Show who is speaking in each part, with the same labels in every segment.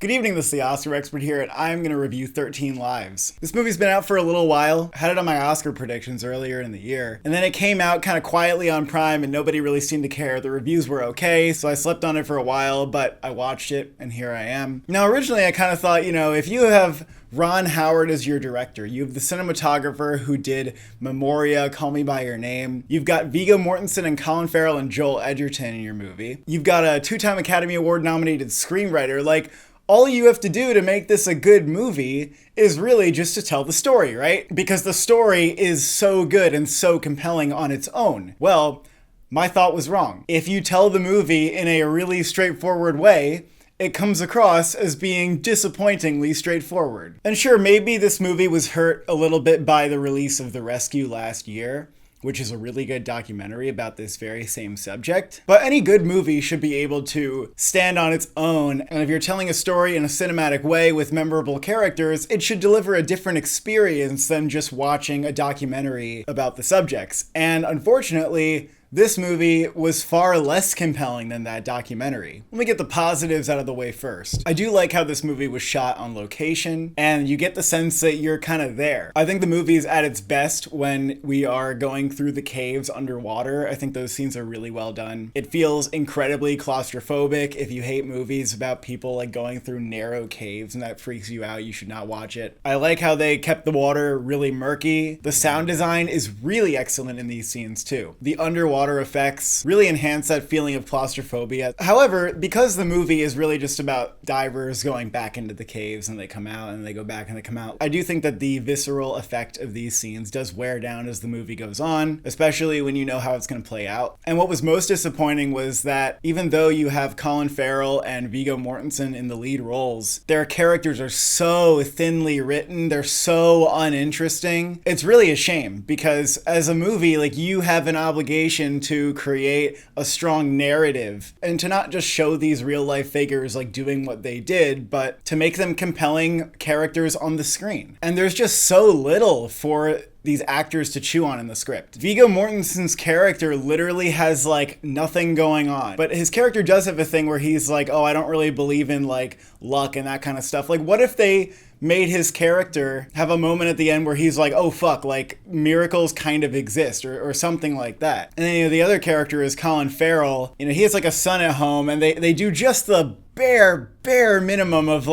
Speaker 1: Good evening, this is the Oscar Expert here, and I'm going to review 13 Lives. This movie's been out for a little while. I had it on my Oscar predictions earlier in the year, and then it came out kind of quietly on Prime, and nobody really seemed to care. The reviews were okay, so I slept on it for a while, but I watched it, and here I am. Now, originally, I kind of thought, if you have Ron Howard as your director, you have the cinematographer who did Memoria, Call Me By Your Name, you've got Viggo Mortensen and Colin Farrell and Joel Edgerton in your movie, you've got a two-time Academy Award nominated screenwriter, all you have to do to make this a good movie is really just to tell the story, right? Because the story is so good and so compelling on its own. Well, my thought was wrong. If you tell the movie in a really straightforward way, it comes across as being disappointingly straightforward. And sure, maybe this movie was hurt a little bit by the release of The Rescue last year, which is a really good documentary about this very same subject. But any good movie should be able to stand on its own, and if you're telling a story in a cinematic way with memorable characters, it should deliver a different experience than just watching a documentary about the subjects. And unfortunately, this movie was far less compelling than that documentary. Let me get the positives out of the way first. I do like how this movie was shot on location, and you get the sense that you're kind of there. I think the movie is at its best when we are going through the caves underwater. I think those scenes are really well done. It feels incredibly claustrophobic. If you hate movies about people going through narrow caves and that freaks you out, you should not watch it. I like how they kept the water really murky. The sound design is really excellent in these scenes too. The underwater effects really enhance that feeling of claustrophobia. However, because the movie is really just about divers going back into the caves and they come out and they go back and they come out, I do think that the visceral effect of these scenes does wear down as the movie goes on, especially when you know how it's going to play out. And what was most disappointing was that even though you have Colin Farrell and Viggo Mortensen in the lead roles, their characters are so thinly written, they're so uninteresting. It's really a shame because as a movie, you have an obligation to create a strong narrative and to not just show these real life figures doing what they did, but to make them compelling characters on the screen. And there's just so little for these actors to chew on in the script. Viggo Mortensen's character literally has nothing going on, but his character does have a thing where he's oh, I don't really believe in luck and that kind of stuff. What if they made his character have a moment at the end where he's oh fuck, miracles kind of exist or something like that. And then the other character is Colin Farrell. He has a son at home and they do just the bare minimum of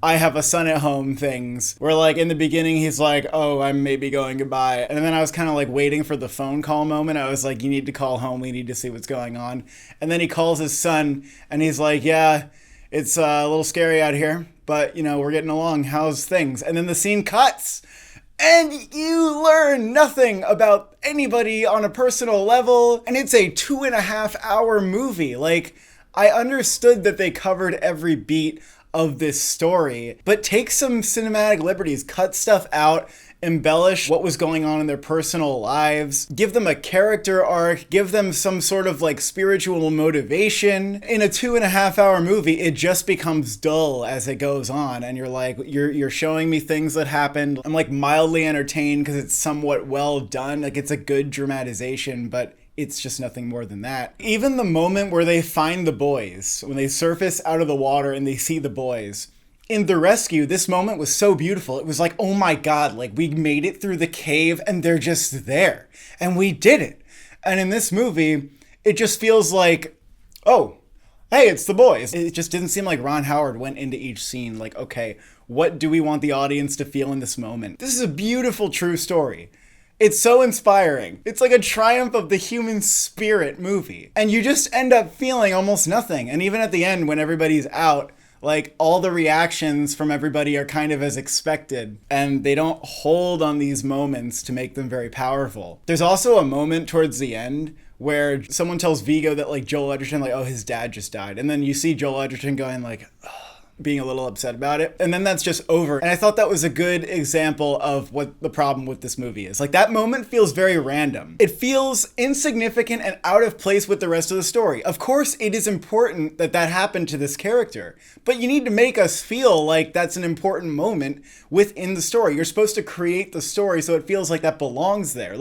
Speaker 1: I have a son at home things where in the beginning he's oh, I'm maybe going goodbye. And then I was kind of waiting for the phone call moment. I was you need to call home. We need to see what's going on. And then he calls his son and he's yeah, it's a little scary out here, but we're getting along. How's things? And then the scene cuts and you learn nothing about anybody on a personal level. And it's a 2.5 hour movie. I understood that they covered every beat of this story, but take some cinematic liberties, cut stuff out, embellish what was going on in their personal lives, give them a character arc, give them some sort of spiritual motivation. In a 2.5 hour movie, it just becomes dull as it goes on, and you're showing me things that happened. I'm mildly entertained because it's somewhat well done, it's a good dramatization, but it's just nothing more than that. Even the moment where they find the boys, when they surface out of the water and they see the boys, in The Rescue, this moment was so beautiful. It was oh my God, we made it through the cave and they're just there. And we did it. And in this movie, it just feels oh, hey, it's the boys. It just didn't seem like Ron Howard went into each scene okay, what do we want the audience to feel in this moment? This is a beautiful, true story. It's so inspiring. It's a triumph of the human spirit movie. And you just end up feeling almost nothing. And even at the end, when everybody's out, all the reactions from everybody are kind of as expected. And they don't hold on these moments to make them very powerful. There's also a moment towards the end where someone tells Viggo that Joel Edgerton, oh, his dad just died. And then you see Joel Edgerton going ugh, being a little upset about it. And then that's just over. And I thought that was a good example of what the problem with this movie is. That moment feels very random. It feels insignificant and out of place with the rest of the story. Of course, it is important that that happened to this character, but you need to make us feel like that's an important moment within the story. You're supposed to create the story so it feels like that belongs there.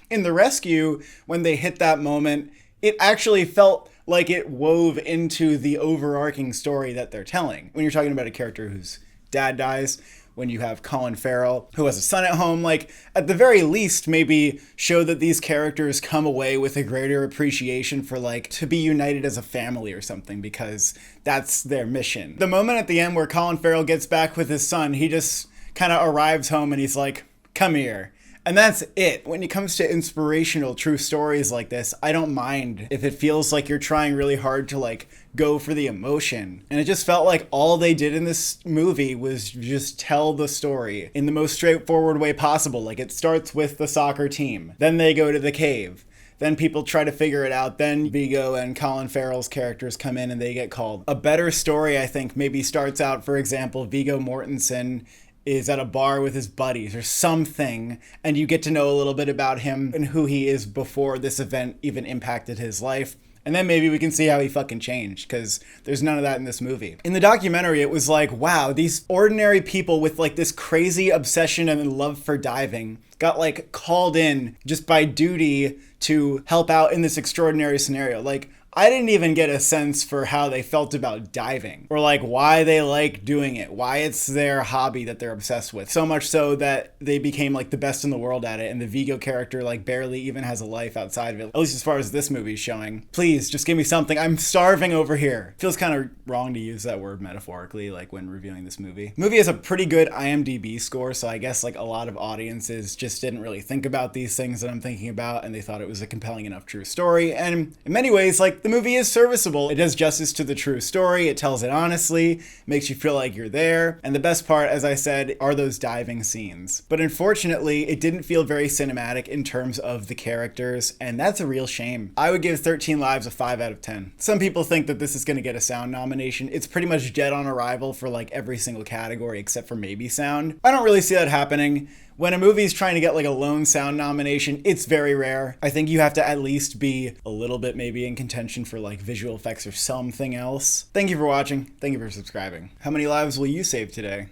Speaker 1: In The Rescue, when they hit that moment, it actually felt like it wove into the overarching story that they're telling. When you're talking about a character whose dad dies, when you have Colin Farrell, who has a son at home, like, at the very least, maybe show that these characters come away with a greater appreciation for, like, to be united as a family or something, because that's their mission. The moment at the end where Colin Farrell gets back with his son, he just kind of arrives home and he's like, come here. And that's it. When it comes to inspirational true stories like this, I don't mind if it feels like you're trying really hard to like go for the emotion. And it just felt like all they did in this movie was just tell the story in the most straightforward way possible. Like it starts with the soccer team, then they go to the cave. Then people try to figure it out. Then Viggo and Colin Farrell's characters come in and they get called. A better story, I think, maybe starts out, for example, Viggo Mortensen is at a bar with his buddies or something, and you get to know a little bit about him and who he is before this event even impacted his life. And then maybe we can see how he fucking changed, because there's none of that in this movie. In the documentary, it was like, wow, these ordinary people with like this crazy obsession and love for diving got like called in just by duty to help out in this extraordinary scenario. Like, I didn't even get a sense for how they felt about diving or like why they like doing it, why it's their hobby that they're obsessed with. So much so that they became like the best in the world at it. And the Viggo character like barely even has a life outside of it, at least as far as this movie's showing. Please just give me something. I'm starving over here. Feels kind of wrong to use that word metaphorically, like when reviewing this movie. The movie has a pretty good IMDb score. So I guess like a lot of audiences just didn't really think about these things that I'm thinking about. And they thought it was a compelling enough true story. And in many ways, like, the movie is serviceable. It does justice to the true story. It tells it honestly, makes you feel like you're there. And the best part, as I said, are those diving scenes. But unfortunately, it didn't feel very cinematic in terms of the characters, and that's a real shame. I would give 13 Lives a 5 out of 10. Some people think that this is going to get a sound nomination. It's pretty much dead on arrival for like every single category except for maybe sound. I don't really see that happening. When a movie's trying to get like a lone sound nomination, it's very rare. I think you have to at least be a little bit maybe in contention for like visual effects or something else. Thank you for watching. Thank you for subscribing. How many lives will you save today?